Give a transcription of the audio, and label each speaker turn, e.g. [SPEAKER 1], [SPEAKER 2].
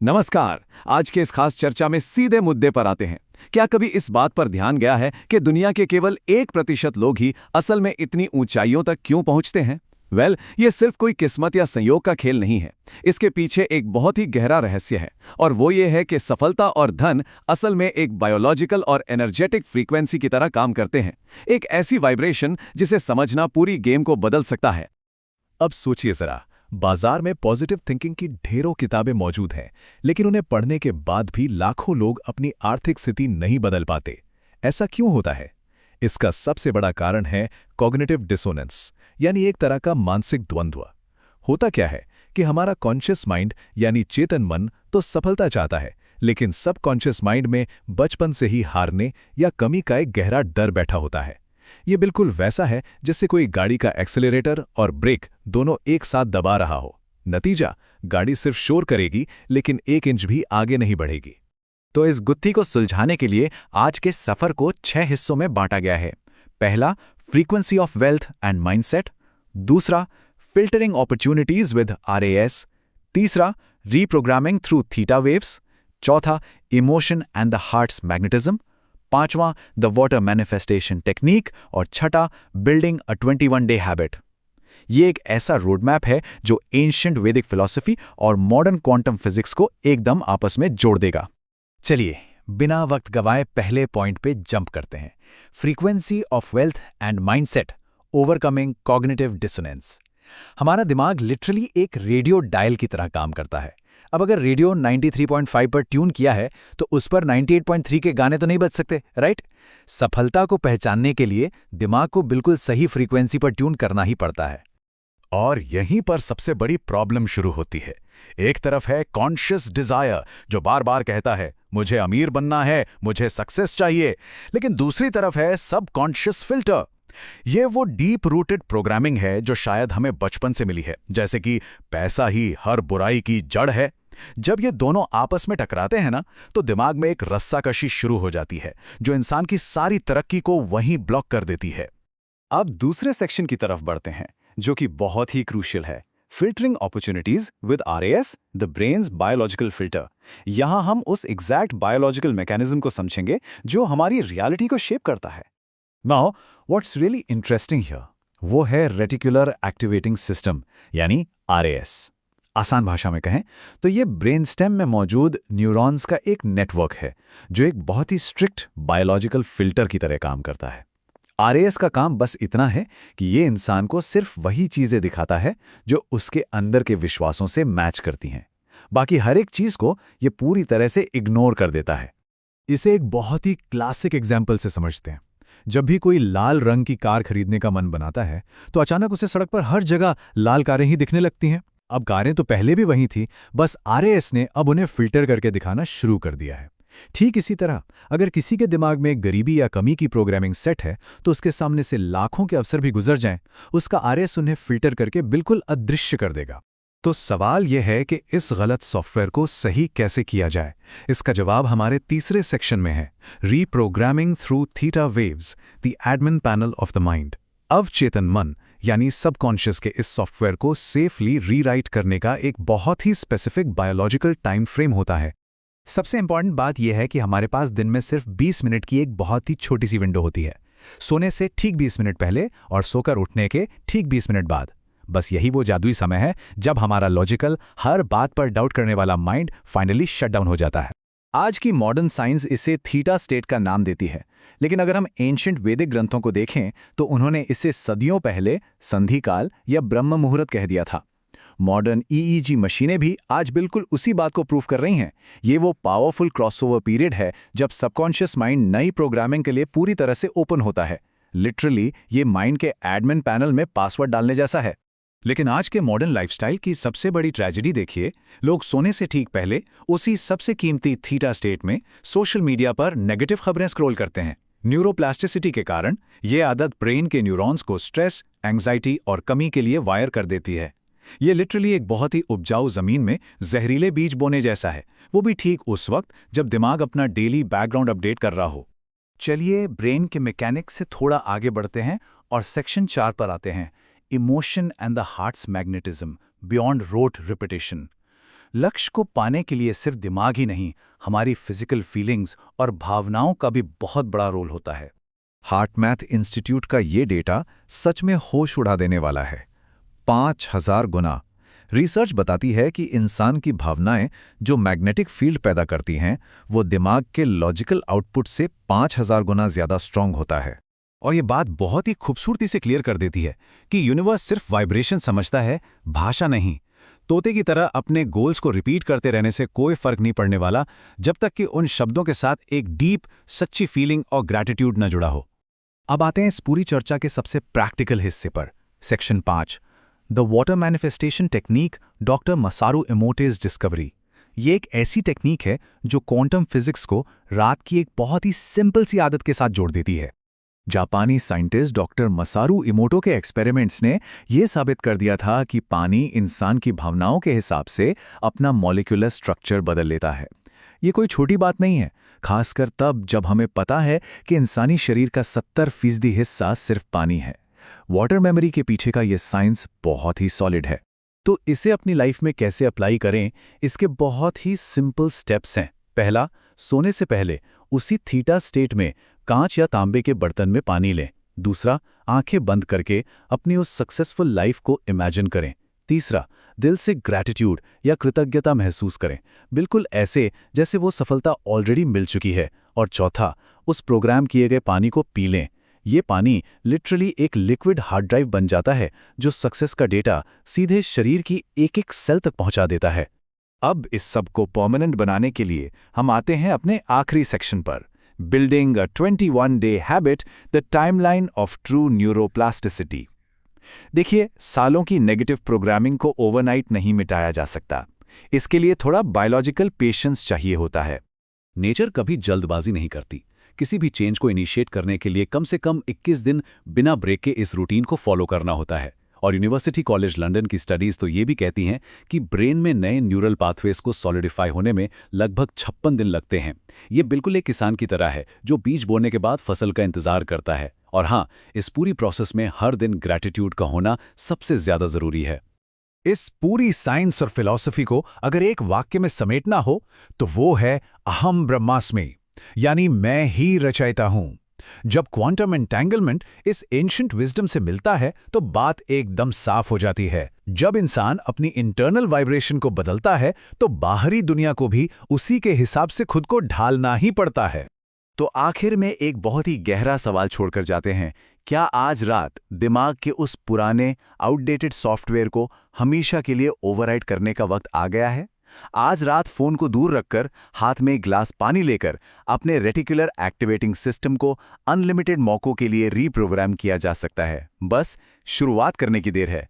[SPEAKER 1] नमस्कार। आज के इस खास चर्चा में सीधे मुद्दे पर आते हैं। क्या कभी इस बात पर ध्यान गया है कि दुनिया के केवल 1% लोग ही असल में इतनी ऊंचाइयों तक क्यों पहुंचते हैं? ये सिर्फ कोई किस्मत या संयोग का खेल नहीं है। इसके पीछे एक बहुत ही गहरा रहस्य है, और वो ये है कि सफलता और धन असल में एक बायोलॉजिकल और एनर्जेटिक फ्रीक्वेंसी की तरह काम करते हैं। एक ऐसी वाइब्रेशन जिसे समझना पूरी गेम को बदल सकता है।
[SPEAKER 2] अब सोचिए जरा, बाजार में पॉजिटिव थिंकिंग की ढेरों किताबें मौजूद हैं, लेकिन उन्हें पढ़ने के बाद भी लाखों लोग अपनी आर्थिक स्थिति नहीं बदल पाते। ऐसा क्यों होता है? इसका सबसे बड़ा कारण है कॉग्निटिव डिसोनेंस, यानी एक तरह का मानसिक द्वंद्व। होता क्या है कि हमारा कॉन्शियस माइंड यानी चेतन मन तो सफलता चाहता है, लेकिन सबकॉन्शियस माइंड में बचपन से ही हारने या कमी का एक गहरा डर बैठा होता है। ये बिल्कुल वैसा है जैसे कोई गाड़ी का एक्सेलरेटर और ब्रेक दोनों एक साथ दबा रहा हो। नतीजा, गाड़ी सिर्फ शोर करेगी लेकिन 1 इंच भी आगे नहीं बढ़ेगी।
[SPEAKER 3] तो इस गुत्थी को सुलझाने के लिए आज के सफर को 6 हिस्सों में बांटा गया है। पहला, frequency of wealth and mindset. दूसरा, फिल्टरिंग अपॉर्चुनिटीज विद आरएएस। तीसरा, रीप्रोग्रामिंग थ्रू थीटा वेव्स। चौथा, emotion and the heart's magnetism. पांचवां, द वाटर मैनिफेस्टेशन टेक्निक। और छठा, बिल्डिंग अ 21 डे हैबिट। ये एक ऐसा रोडमैप है जो एंशिएंट वैदिक फिलॉसफी और मॉडर्न क्वांटम फिजिक्स को एकदम आपस में जोड़ देगा। चलिए, बिना वक्त गवाए पहले पॉइंट पे जंप करते हैं। Frequency of wealth and mindset, overcoming cognitive dissonance. हमारा दिमाग लिटरली एक रेडियो डायल की तरह काम करता है। अब अगर रेडियो 93.5 पर ट्यून किया है तो उस पर 98.3 के गाने तो नहीं बज सकते, राइट? सफलता को पहचानने के लिए दिमाग को बिल्कुल सही फ्रीक्वेंसी पर ट्यून करना ही पड़ता है।
[SPEAKER 2] और यहीं पर सबसे बड़ी प्रॉब्लम शुरू होती है। एक तरफ है कॉन्शियस डिजायर, जो बार बार कहता है मुझे अमीर बनना है, मुझे सक्सेस चाहिए। लेकिन दूसरी तरफ है सबकॉन्शियस फिल्टर। ये वो डीप रूटेड प्रोग्रामिंग है जो शायद हमें बचपन से मिली है, जैसे कि पैसा ही हर बुराई की जड़ है। जब ये दोनों आपस में टकराते हैं ना, तो दिमाग में एक रस्साकशी शुरू हो जाती है जो इंसान की सारी तरक्की को वहीं ब्लॉक कर देती है।
[SPEAKER 1] अब दूसरे सेक्शन की तरफ बढ़ते हैं, जो कि बहुत ही क्रूशियल है। Filtering opportunities with RAS, the brains biological filter. यहां हम उस एग्जैक्ट बायोलॉजिकल मैकेनिज्म को समझेंगे जो हमारी रियलिटी को शेप करता है।
[SPEAKER 3] Now what's really interesting here, वो है रेटिकुलर एक्टिवेटिंग सिस्टम यानी आरएएस। आसान भाषा में कहें तो ये ब्रेन स्टेम में मौजूद न्यूरॉन्स का एक नेटवर्क है जो एक बहुत ही स्ट्रिक्ट बायोलॉजिकल फिल्टर की तरह काम करता है। आरएएस का काम बस इतना है कि ये इंसान को सिर्फ वही चीजें दिखाता है जो उसके अंदर के विश्वासों से मैच करती हैं। बाकी हर एक चीज को ये पूरी तरह से इग्नोर कर देता है।
[SPEAKER 2] इसे एक बहुत ही क्लासिक एग्जाम्पल से समझते हैं। जब भी कोई लाल रंग की कार खरीदने का मन बनाता है तो अचानक उसे सड़क पर हर जगह लाल कारें ही दिखने लगती हैं। अब कारें तो पहले भी वही थी, बस आरएएस ने अब उन्हें फिल्टर करके दिखाना शुरू कर दिया है। ठीक इसी तरह अगर किसी के दिमाग में गरीबी या कमी की प्रोग्रामिंग सेट है तो उसके सामने से लाखों के अवसर भी गुजर जाएं, उसका आरएएस उन्हें फिल्टर करके बिल्कुल अदृश्य कर देगा। तो सवाल यह है कि इस गलत सॉफ्टवेयर को सही कैसे किया जाए। इसका जवाब हमारे तीसरे सेक्शन में है, reprogramming through theta waves, the admin panel of the mind. अवचेतन मन यानी सबकॉन्शियस के इस सॉफ्टवेयर को सेफली रीराइट करने का एक बहुत ही स्पेसिफिक बायोलॉजिकल टाइम फ्रेम होता है।
[SPEAKER 3] सबसे इंपॉर्टेंट बात यह है कि हमारे पास दिन में सिर्फ 20 मिनट की एक बहुत ही छोटी सी विंडो होती है, सोने से ठीक 20 मिनट पहले और सोकर उठने के ठीक 20 मिनट बाद। बस यही वो जादुई समय है जब हमारा लॉजिकल, हर बात पर डाउट करने वाला माइंड फाइनली शट डाउन हो जाता है।
[SPEAKER 1] आज की मॉडर्न साइंस इसे थीटा स्टेट का नाम देती है, लेकिन अगर हम एंशिएंट वैदिक ग्रंथों को देखें तो उन्होंने इसे सदियों पहले संधिकाल या ब्रह्म मुहूर्त कह दिया था। मॉडर्न ईईजी मशीनें भी आज बिल्कुल उसी बात को प्रूव कर रही हैं। ये वो पावरफुल क्रॉसओवर पीरियड है जब सबकॉन्शियस माइंड नई प्रोग्रामिंग के लिए पूरी तरह से ओपन होता है। लिटरली ये माइंड के एडमिन पैनल में पासवर्ड डालने जैसा है।
[SPEAKER 2] लेकिन आज के मॉडर्न लाइफस्टाइल की सबसे बड़ी ट्रेजेडी देखिए, लोग सोने से ठीक पहले उसी सबसे कीमती थीटा स्टेट में सोशल मीडिया पर नेगेटिव खबरें स्क्रॉल करते हैं। न्यूरोप्लास्टिसिटी के कारण ये आदत ब्रेन के न्यूरॉन्स को स्ट्रेस, एंग्जाइटी और कमी के लिए वायर कर देती है। ये लिटरली एक बहुत ही उपजाऊ जमीन में जहरीले बीज बोने जैसा है, वो भी ठीक उस वक्त जब दिमाग अपना डेली बैकग्राउंड अपडेट कर रहा हो।
[SPEAKER 3] चलिए ब्रेन के मैकेनिक्स से थोड़ा आगे बढ़ते हैं और सेक्शन 4 पर आते हैं, emotion and the heart's magnetism beyond rote repetition.
[SPEAKER 2] लक्ष्य को पाने के लिए सिर्फ दिमाग ही नहीं, हमारी फिजिकल फीलिंग्स और भावनाओं का भी बहुत बड़ा रोल होता है।
[SPEAKER 3] हार्टमैथ इंस्टीट्यूट का ये डेटा सच में होश उड़ा देने वाला है। 5000 गुना। रिसर्च बताती है कि इंसान की भावनाएं जो मैग्नेटिक फील्ड पैदा करती हैं, वो दिमाग के लॉजिकल आउटपुट से 5000 गुना ज्यादा स्ट्रांग होता है।
[SPEAKER 2] और ये बात बहुत ही खूबसूरती से क्लियर कर देती है कि यूनिवर्स सिर्फ वाइब्रेशन समझता है, भाषा नहीं। तोते की तरह अपने गोल्स को रिपीट करते रहने से कोई फर्क नहीं पड़ने वाला, जब तक कि उन शब्दों के साथ एक डीप, सच्ची फीलिंग और ग्रैटिट्यूड न जुड़ा हो। अब आते हैं इस पूरी चर्चा के सबसे प्रैक्टिकल हिस्से पर, section 5, the water manifestation technique, doctor Masaru Emoto's discovery. ये एक ऐसी टेक्निक है जो क्वांटम फिजिक्स को रात की एक बहुत ही सिंपल सी आदत के साथ जोड़ देती है।
[SPEAKER 3] जापानी साइंटिस्ट डॉक्टर मसारू इमोटो के एक्सपेरिमेंट्स ने यह साबित कर दिया था कि पानी इंसान की भावनाओं के हिसाब से अपना मॉलिक्यूलर स्ट्रक्चर बदल लेता है। ये कोई छोटी बात नहीं है, खासकर तब जब हमें पता है कि इंसानी शरीर का 70% हिस्सा सिर्फ पानी है। वाटर मेमोरी के पीछे का ये साइंस बहुत ही सॉलिड है।
[SPEAKER 2] तो इसे अपनी लाइफ में कैसे अप्लाई करें, इसके बहुत ही सिंपल स्टेप्स हैं। पहला, सोने से पहले उसी थीटा स्टेट में कांच या तांबे के बर्तन में पानी लें। दूसरा, आंखें बंद करके अपनी उस सक्सेसफुल लाइफ को इमेजिन करें। तीसरा, दिल से ग्रैटिट्यूड या कृतज्ञता महसूस करें, बिल्कुल ऐसे जैसे वो सफलता ऑलरेडी मिल चुकी है। और चौथा, उस प्रोग्राम किए गए पानी को पी लें। ये पानी लिटरली एक लिक्विड हार्ड ड्राइव बन जाता है जो सक्सेस का डेटा सीधे शरीर की एक एक सेल तक पहुंचा देता है। अब इस सब को परमानेंट बनाने के लिए हम आते हैं अपने आखिरी सेक्शन पर, building a 21-day habit, the timeline of true neuroplasticity. देखिए, सालों की नेगेटिव प्रोग्रामिंग को ओवरनाइट नहीं मिटाया जा सकता। इसके लिए थोड़ा बायोलॉजिकल पेशेंस चाहिए होता है।
[SPEAKER 1] नेचर कभी जल्दबाजी नहीं करती। किसी भी चेंज को इनिशिएट करने के लिए कम से कम 21 दिन बिना ब्रेक के इस रूटीन को फॉलो करना होता है। और यूनिवर्सिटी कॉलेज लंदन की स्टडीज तो ये भी कहती हैं कि ब्रेन में नए न्यूरल पाथवेज को सॉलिडिफाई होने में लगभग 56 दिन लगते हैं। ये बिल्कुल एक किसान की तरह है जो बीज बोने के बाद फसल का इंतजार करता है। और हाँ, इस पूरी प्रोसेस में हर दिन ग्रैटिट्यूड का होना सबसे ज्यादा जरूरी है।
[SPEAKER 2] इस पूरी साइंस और फिलॉसफी को अगर एक वाक्य में समेटना हो तो वो है अहम ब्रह्मास्मि, यानी मैं ही रचयिता हूं। जब क्वांटम एंटेंगलमेंट इस एंशिएंट विजडम से मिलता है तो बात एकदम साफ हो जाती है। जब इंसान अपनी इंटरनल वाइब्रेशन को बदलता है तो बाहरी दुनिया को भी उसी के हिसाब से खुद को ढालना ही पड़ता है।
[SPEAKER 1] तो आखिर में एक बहुत ही गहरा सवाल छोड़कर जाते हैं। क्या आज रात दिमाग के उस पुराने आउटडेटेड सॉफ्टवेयर को हमेशा के लिए ओवरराइड करने का वक्त आ गया है? आज रात फोन को दूर रखकर हाथ में एक ग्लास पानी लेकर अपने रेटिकुलर एक्टिवेटिंग सिस्टम को अनलिमिटेड मौकों के लिए रीप्रोग्राम किया जा सकता है। बस शुरुआत करने की देर है।